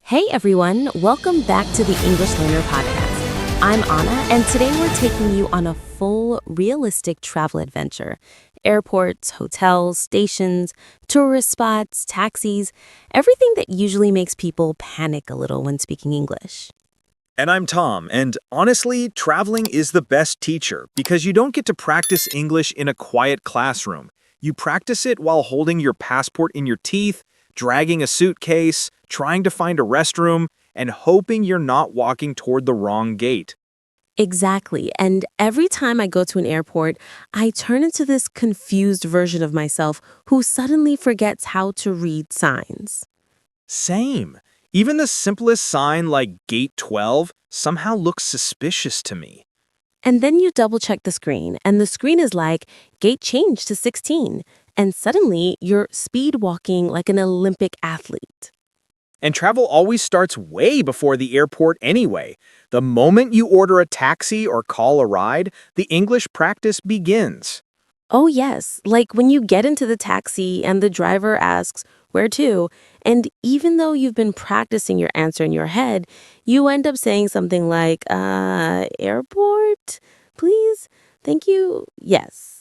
Hey everyone, welcome back to the English Learner Podcast. I'm Anna, and today we're taking you on a full, realistic travel adventure. Airports, hotels, stations, tourist spots, taxis, everything that usually makes people panic a little when speaking English. And I'm Tom, and honestly, traveling is the best teacher because you don't get to practice English in a quiet classroom. You practice it while holding your passport in your teeth, dragging a suitcase, trying to find a restroom, and hoping you're not walking toward the wrong gate. Exactly, and every time I go to an airport, I turn into this confused version of myself who suddenly forgets how to read signs. Same. Even the simplest sign like Gate 12 somehow looks suspicious to me. And then you double check the screen, and the screen is like, gate change to 16. And suddenly, you're speed walking like an Olympic athlete. And travel always starts way before the airport anyway. The moment you order a taxi or call a ride, the English practice begins. Oh, yes, like when you get into the taxi and the driver asks, where to? And even though you've been practicing your answer in your head, you end up saying something like, airport? Please? Thank you? Yes.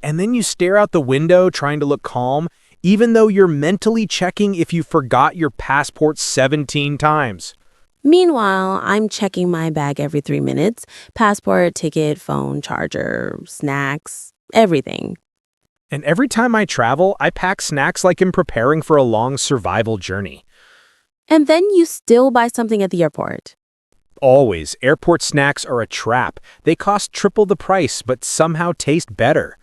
And then you stare out the window trying to look calm, even though you're mentally checking if you forgot your passport 17 times. Meanwhile, I'm checking my bag every 3 minutes. Passport, ticket, phone, charger, snacks, everything. And every time I travel, I pack snacks like I'm preparing for a long survival journey. And then you still buy something at the airport. Always, airport snacks are a trap. They cost triple the price, but somehow taste better.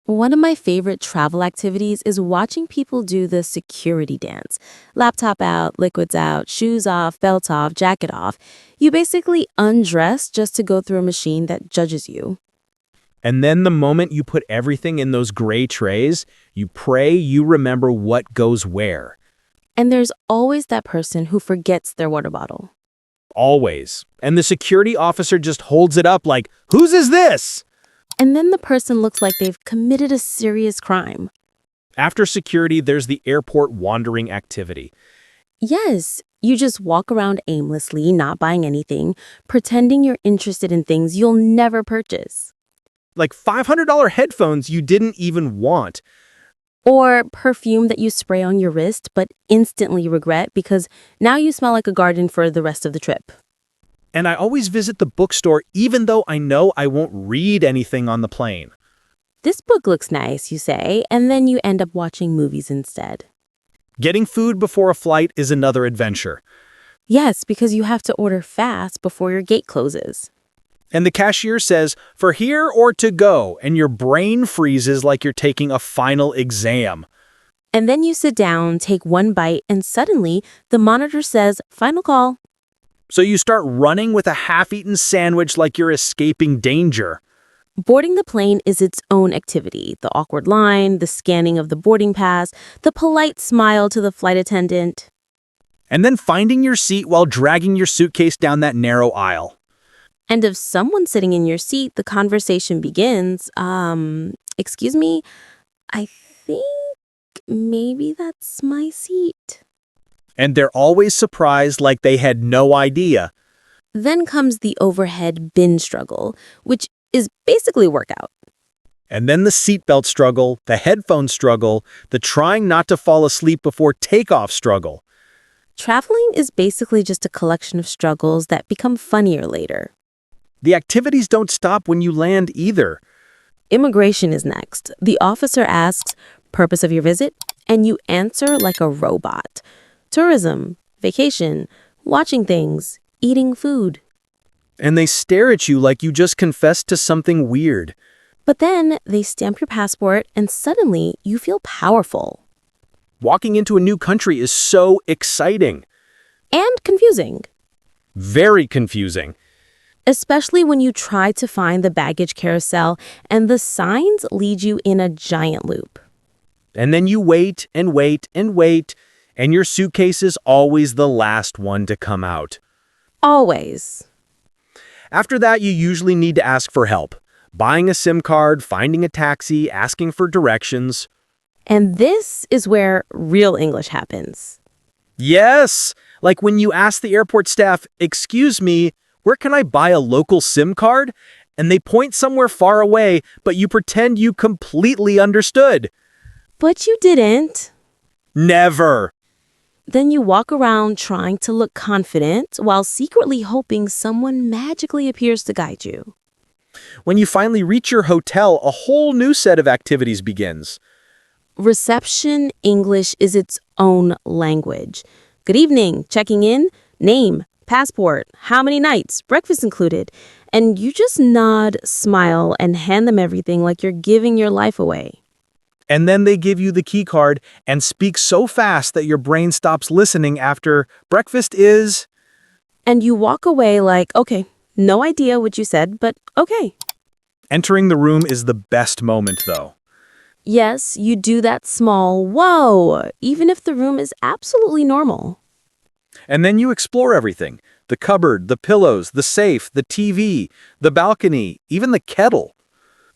One of my favorite travel activities is watching people do the security dance. Laptop out, liquids out, shoes off, belt off, jacket off. You basically undress just to go through a machine that judges you. And then the moment you put everything in those gray trays, you pray you remember what goes where. And there's always that person who forgets their water bottle. Always. And the security officer just holds it up like, "Whose is this?" And then the person looks like they've committed a serious crime. After security, there's the airport wandering activity. Yes, you just walk around aimlessly, not buying anything, pretending you're interested in things you'll never purchase. Like $500 headphones you didn't even want. Or perfume that you spray on your wrist but instantly regret because now you smell like a garden for the rest of the trip. And I always visit the bookstore even though I know I won't read anything on the plane. This book looks nice, you say, and then you end up watching movies instead. Getting food before a flight is another adventure. Yes, because you have to order fast before your gate closes. And the cashier says, "For here or to go," and your brain freezes like you're taking a final exam. And then you sit down, take one bite, and suddenly the monitor says, "Final call." So you start running with a half-eaten sandwich like you're escaping danger. Boarding the plane is its own activity. The awkward line, the scanning of the boarding pass, the polite smile to the flight attendant. And then finding your seat while dragging your suitcase down that narrow aisle. And if someone's sitting in your seat, the conversation begins, excuse me, I think maybe that's my seat. And they're always surprised like they had no idea. Then comes the overhead bin struggle, which is basically workout. And then the seatbelt struggle, the headphone struggle, the trying not to fall asleep before takeoff struggle. Traveling is basically just a collection of struggles that become funnier later. The activities don't stop when you land either. Immigration is next. The officer asks, purpose of your visit? And you answer like a robot. Tourism, vacation, watching things, eating food. And they stare at you like you just confessed to something weird. But then they stamp your passport and suddenly you feel powerful. Walking into a new country is so exciting. And confusing. Very confusing. Especially when you try to find the baggage carousel and the signs lead you in a giant loop. And then you wait and wait and wait, and your suitcase is always the last one to come out. Always. After that, you usually need to ask for help. Buying a SIM card, finding a taxi, asking for directions. And this is where real English happens. Yes! Like when you ask the airport staff, "Excuse me, where can I buy a local SIM card?" And they point somewhere far away, but you pretend you completely understood. But you didn't. Never. Then you walk around trying to look confident while secretly hoping someone magically appears to guide you. When you finally reach your hotel, a whole new set of activities begins. Reception English is its own language. Good evening, checking in, name, passport, how many nights, breakfast included. And you just nod, smile, and hand them everything like you're giving your life away. And then they give you the key card and speak so fast that your brain stops listening after breakfast is... And you walk away like, okay, no idea what you said, but okay. Entering the room is the best moment, though. Yes, you do that small whoa, even if the room is absolutely normal. And then you explore everything. The cupboard, the pillows, the safe, the TV, the balcony, even the kettle.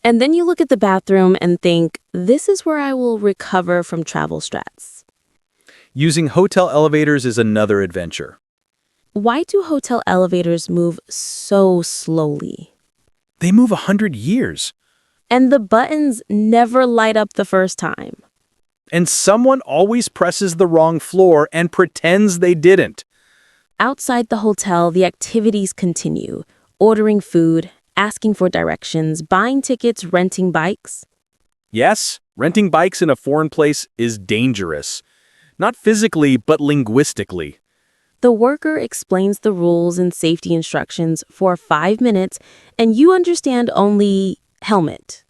And then you look at the bathroom and think, this is where I will recover from travel stress. Using hotel elevators is another adventure. Why do hotel elevators move so slowly? They move 100 years. And the buttons never light up the first time. And someone always presses the wrong floor and pretends they didn't. Outside the hotel, the activities continue. Ordering food, asking for directions, buying tickets, renting bikes. Yes, renting bikes in a foreign place is dangerous. Not physically, but linguistically. The worker explains the rules and safety instructions for 5 minutes, and you understand only helmet.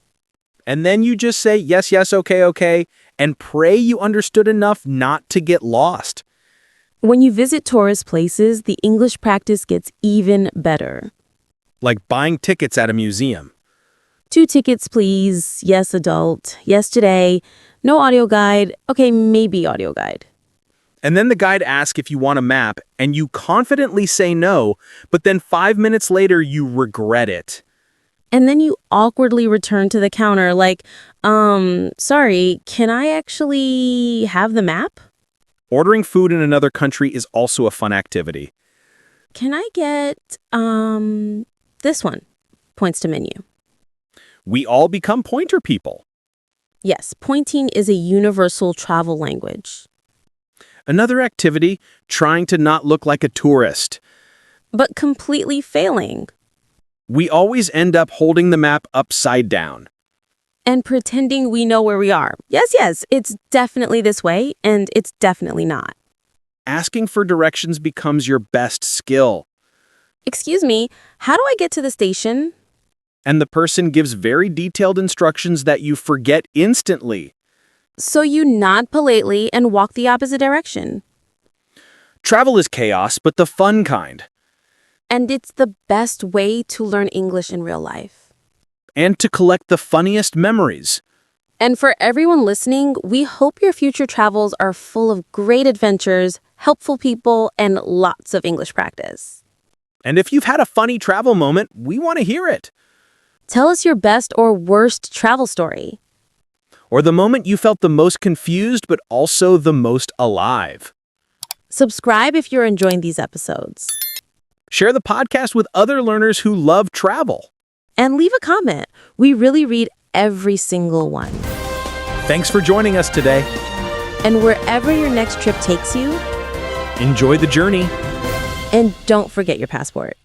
And then you just say, yes, yes, okay, okay, and pray you understood enough not to get lost. When you visit tourist places, the English practice gets even better. Like buying tickets at a museum. 2 tickets, please. Yes, adult. Yes, today. No audio guide. Okay, maybe audio guide. And then the guide asks if you want a map, and you confidently say no, but then 5 minutes later you regret it. And then you awkwardly return to the counter like, sorry, can I actually have the map? Ordering food in another country is also a fun activity. Can I get, this one? Points to menu. We all become pointer people. Yes, pointing is a universal travel language. Another activity, trying to not look like a tourist. But completely failing. We always end up holding the map upside down. And pretending we know where we are. Yes, it's definitely this way, and it's definitely not. Asking for directions becomes your best skill. Excuse me, how do I get to the station? And the person gives very detailed instructions that you forget instantly. So you nod politely and walk the opposite direction. Travel is chaos, but the fun kind. And it's the best way to learn English in real life. And to collect the funniest memories. And for everyone listening, we hope your future travels are full of great adventures, helpful people, and lots of English practice. And if you've had a funny travel moment, we want to hear it. Tell us your best or worst travel story. Or the moment you felt the most confused, but also the most alive. Subscribe if you're enjoying these episodes. Share the podcast with other learners who love travel. And leave a comment. We really read every single one. Thanks for joining us today. And wherever your next trip takes you, Enjoy the journey. and don't forget your passport.